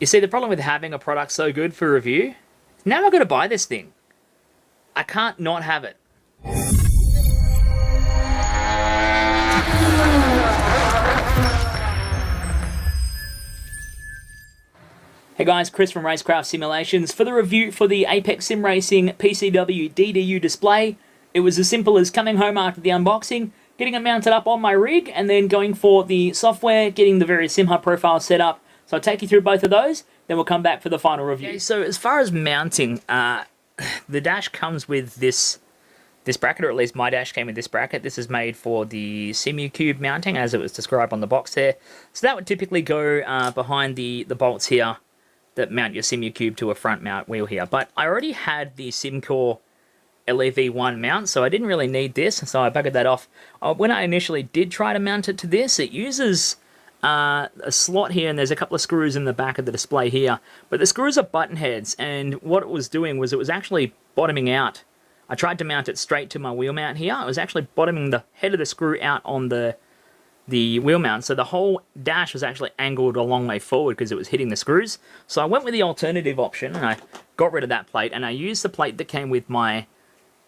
You see, the problem with having a product so good for review, now I've got to buy this thing. I can't not have it. Hey guys, Chris from Racecraft Simulations. For the review for the Apex Sim Racing PCW DDU display, it was as simple as coming home after the unboxing, getting it mounted up on my rig, and then going for the software, getting the various SimHub profiles set up. So I'll take you through both of those, then we'll come back for the final review. Okay, so as far as mounting, the dash comes with this bracket, or at least my dash came with this bracket. This is made for the SimuCube mounting, as it was described on the box there. So that would typically go behind the bolts here that mount your SimuCube to a front mount wheel here. But I already had the SimCore LEV1 mount, so I didn't really need this, so I buggered that off. When I initially did try to mount it to this, it uses a slot here, and there's a couple of screws in the back of the display here. But the screws are button heads, and what it was doing was it was actually bottoming out. I tried to mount it straight to my wheel mount here. It was actually bottoming the head of the screw out on the wheel mount, so the whole dash was actually angled a long way forward because it was hitting the screws. So I went with the alternative option, and I got rid of that plate, and I used the plate that came with my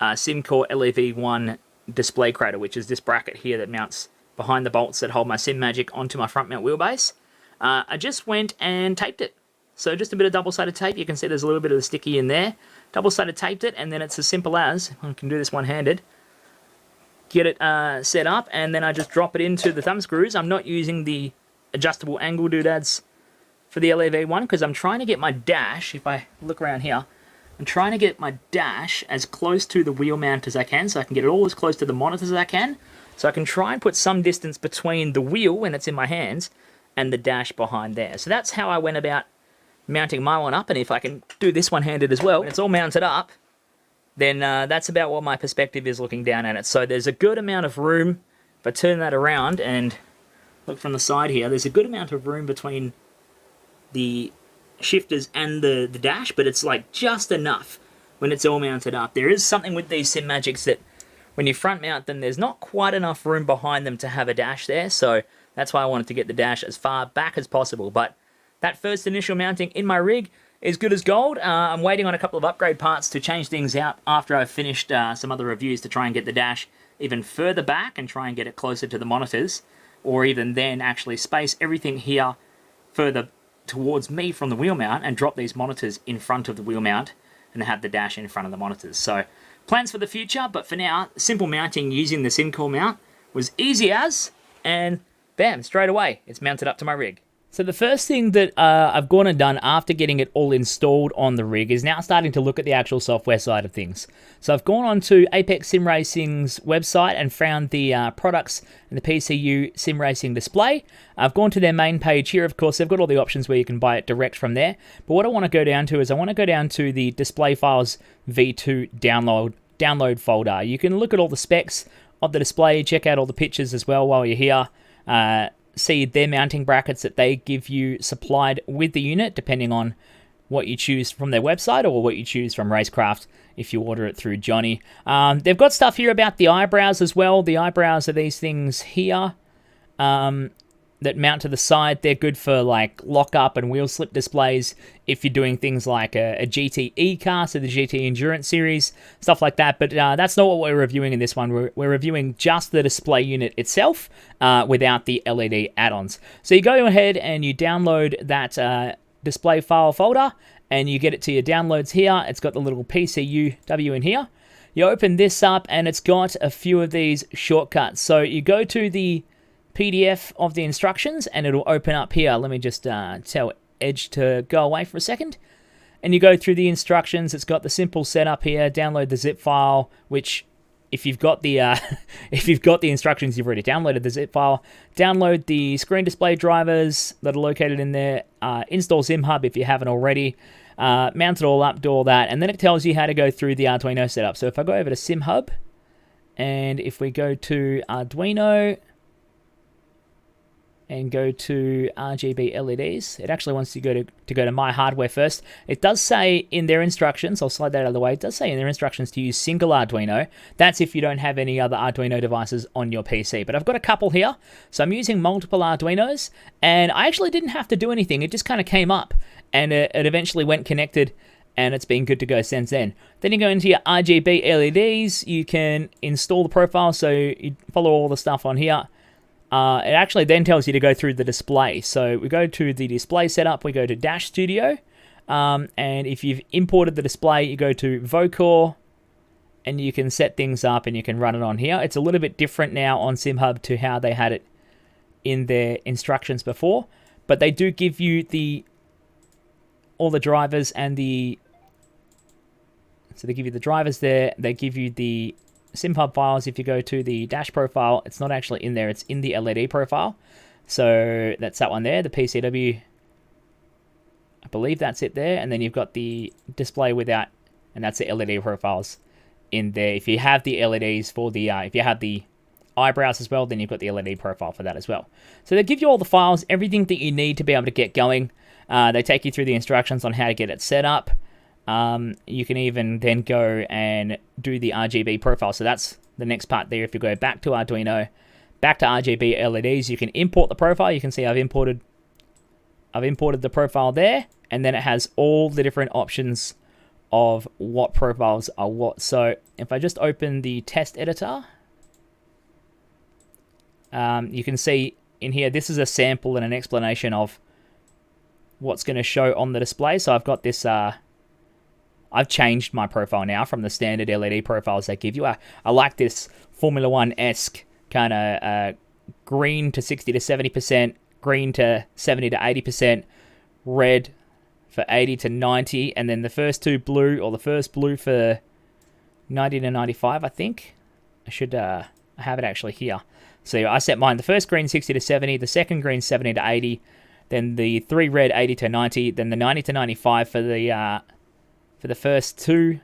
SimCore LEV1 display cradle, which is this bracket here that mounts behind the bolts that hold my SimMagic onto my front mount wheelbase. I just went and taped it. So just a bit of double-sided tape. You can see there's a little bit of the sticky in there. Double-sided taped it, and then it's as simple as, I can do this one-handed, get it set up, and then I just drop it into the thumb screws. I'm not using the adjustable angle doodads for the LEV1 because I'm trying to get my dash, if I look around here, I'm trying to get my dash as close to the wheel mount as I can, so I can get it all as close to the monitors as I can, so I can try and put some distance between the wheel when it's in my hands and the dash behind there. So that's how I went about mounting my one up, and if I can do this one-handed as well, when it's all mounted up, then that's about what my perspective is looking down at it. So there's a good amount of room. If I turn that around and look from the side here, there's a good amount of room between the shifters and the dash, but it's like just enough when it's all mounted up. There is something with these SimMagics that when you front mount them, there's not quite enough room behind them to have a dash there, so that's why I wanted to get the dash as far back as possible. But that first initial mounting in my rig is good as gold. I'm waiting on a couple of upgrade parts to change things out after I've finished some other reviews to try and get the dash even further back and try and get it closer to the monitors, or even then actually space everything here further towards me from the wheel mount and drop these monitors in front of the wheel mount and have the dash in front of the monitors. So plans for the future, but for now, simple mounting using the SimCore mount was easy as, and bam, straight away, it's mounted up to my rig. So the first thing that I've gone and done after getting it all installed on the rig is now starting to look at the actual software side of things. So I've gone on to Apex Sim Racing's website and found the products and the PCU Sim Racing display. I've gone to their main page here. Of course, they've got all the options where you can buy it direct from there. But what I want to go down to is I want to go down to the Display Files V2 download folder. You can look at all the specs of the display, check out all the pictures as well while you're here. See their mounting brackets that they give you supplied with the unit, depending on what you choose from their website or what you choose from Racecraft if you order it through Johnny. They've got stuff here about the eyebrows as well. The eyebrows are these things here that mount to the side. They're good for like lock-up and wheel slip displays if you're doing things like a GTE car, so the GT Endurance series, stuff like that. But that's not what we're reviewing in this one. We're reviewing just the display unit itself without the LED add-ons. So you go ahead and you download that display file folder, and you get it to your downloads here. It's got the little PCUW in here. You open this up, and it's got a few of these shortcuts. So you go to the PDF of the instructions, and it'll open up here. Let me just tell Edge to go away for a second. And you go through the instructions. It's got the simple setup here. Download the zip file, which if you've got the instructions, you've already downloaded the zip file. Download the screen display drivers that are located in there. Install SimHub if you haven't already. Mount it all up, do all that, and then it tells you how to go through the Arduino setup. So if I go over to SimHub, and if we go to Arduino, and go to RGB LEDs. It actually wants you to go to My Hardware first. It does say in their instructions, I'll slide that out of the way, it does say in their instructions to use single Arduino. That's if you don't have any other Arduino devices on your PC. But I've got a couple here, so I'm using multiple Arduinos, and I actually didn't have to do anything. It just kind of came up, and it eventually went connected, and it's been good to go since then. Then you go into your RGB LEDs. You can install the profile, so you follow all the stuff on here. It actually then tells you to go through the display. So we go to the display setup, we go to Dash Studio, and if you've imported the display, you go to Vocore, and you can set things up and you can run it on here. It's a little bit different now on SimHub to how they had it in their instructions before, but they do give you all the drivers and so they give you the drivers there, they give you the SimHub files. If you go to the dash profile, it's not actually in there, it's in the LED profile. So that's that one there, the PCW, I believe that's it there, and then you've got the display without, and that's the LED profiles in there. If you have the LEDs for the, if you have the eyebrows as well, then you've got the LED profile for that as well. So they give you all the files, everything that you need to be able to get going. They take you through the instructions on how to get it set up. You can even then go and do the RGB profile. So that's the next part there. If you go back to Arduino, back to RGB LEDs, you can import the profile. You can see I've imported the profile there, and then it has all the different options of what profiles are what. So if I just open the test editor, you can see in here, this is a sample and an explanation of what's going to show on the display. So I've got this, I've changed my profile now from the standard LED profiles they give you. I like this Formula One-esque kind of green to 60 to 70%, green to 70 to 80%, red for 80 to 90, and then the first two blue, or the first blue for 90 to 95, I think. I should I have it actually here. So I set mine, the first green 60 to 70, the second green 70 to 80, then the three red 80 to 90, then the 90 to 95 for the first two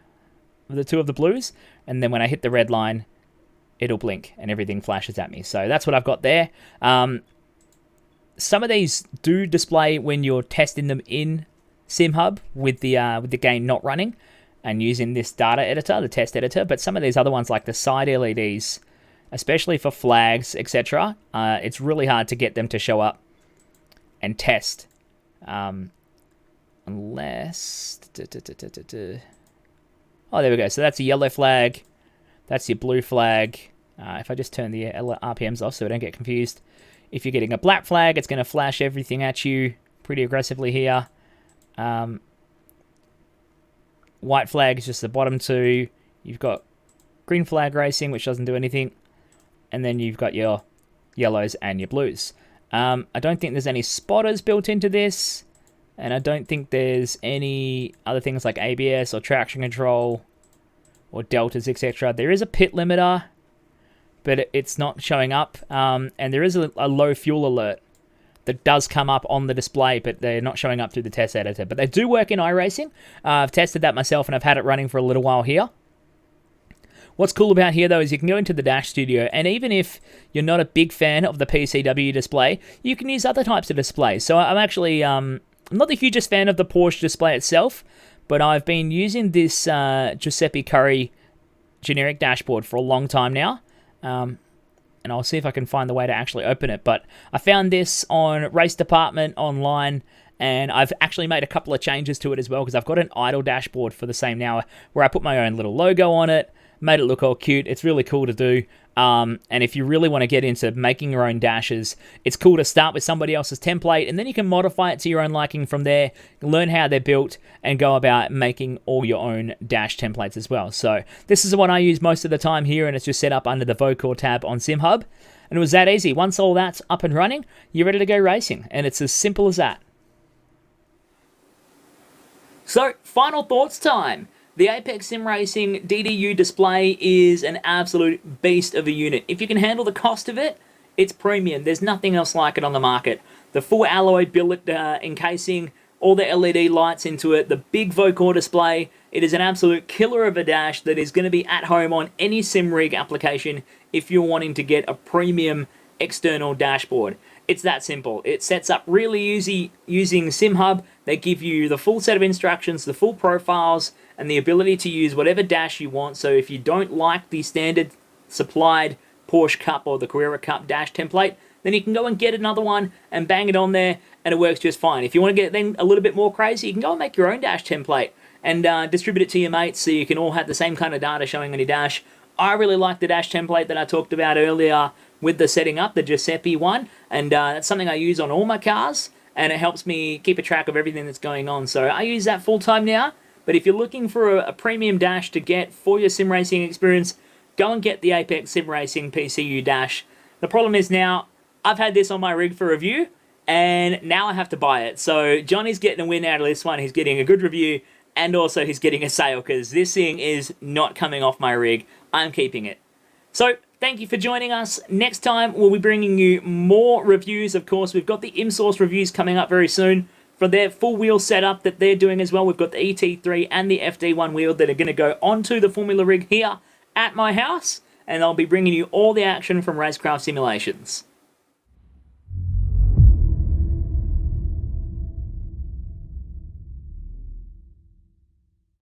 of the blues, and then when I hit the red line, it'll blink and everything flashes at me. So that's what I've got there. Some of these do display when you're testing them in SimHub with the game not running and using this data editor, the test editor, but some of these other ones like the side LEDs, especially for flags, etc., it's really hard to get them to show up and test. Unless... Oh, there we go. So that's a yellow flag. That's your blue flag. If I just turn the RPMs off so I don't get confused. If you're getting a black flag, it's going to flash everything at you pretty aggressively here. White flag is just the bottom two. You've got green flag racing, which doesn't do anything. And then you've got your yellows and your blues. I don't think there's any spotters built into this. And I don't think there's any other things like ABS or traction control or deltas, etc. There is a pit limiter, but it's not showing up. And there is a low fuel alert that does come up on the display, but they're not showing up through the test editor. But they do work in iRacing. I've tested that myself, and I've had it running for a little while here. What's cool about here, though, is you can go into the Dash Studio, and even if you're not a big fan of the PCW display, you can use other types of displays. So I'm actually... I'm not the hugest fan of the Porsche display itself, but I've been using this Giuseppe Curry generic dashboard for a long time now. And I'll see if I can find the way to actually open it. But I found this on Race Department online, and I've actually made a couple of changes to it as well, because I've got an idle dashboard for the same now where I put my own little logo on it, made it look all cute. It's really cool to do. And if you really want to get into making your own dashes, it's cool to start with somebody else's template, and then you can modify it to your own liking from there, learn how they're built, and go about making all your own dash templates as well. So this is the one I use most of the time here, and it's just set up under the Vocore tab on SimHub. And it was that easy. Once all that's up and running, you're ready to go racing, and it's as simple as that. So, final thoughts time. The Apex Sim Racing DDU display is an absolute beast of a unit. If you can handle the cost of it, it's premium. There's nothing else like it on the market. The full alloy billet encasing, all the LED lights into it, the big Vocore display. It is an absolute killer of a dash that is going to be at home on any sim rig application if you're wanting to get a premium external dashboard. It's that simple. It sets up really easy using SimHub. They give you the full set of instructions, the full profiles, and the ability to use whatever dash you want. So if you don't like the standard supplied Porsche Cup or the Carrera Cup dash template, then you can go and get another one and bang it on there, and it works just fine. If you want to get then a little bit more crazy, you can go and make your own dash template and distribute it to your mates so you can all have the same kind of data showing on your dash. I really like the dash template that I talked about earlier with the setting up, the Giuseppe one, and that's something I use on all my cars, and it helps me keep a track of everything that's going on. So I use that full time now, but if you're looking for a premium dash to get for your sim racing experience, go and get the Apex Sim Racing PCU dash. The problem is now, I've had this on my rig for review, and now I have to buy it. So Johnny's getting a win out of this one. He's getting a good review, and also he's getting a sale, because this thing is not coming off my rig. I'm keeping it. So thank you for joining us. Next time, we'll be bringing you more reviews. Of course, we've got the ImSource reviews coming up very soon for their full wheel setup that they're doing as well. We've got the ET3 and the FD1 wheel that are going to go onto the Formula rig here at my house, and I'll be bringing you all the action from Racecraft Simulations.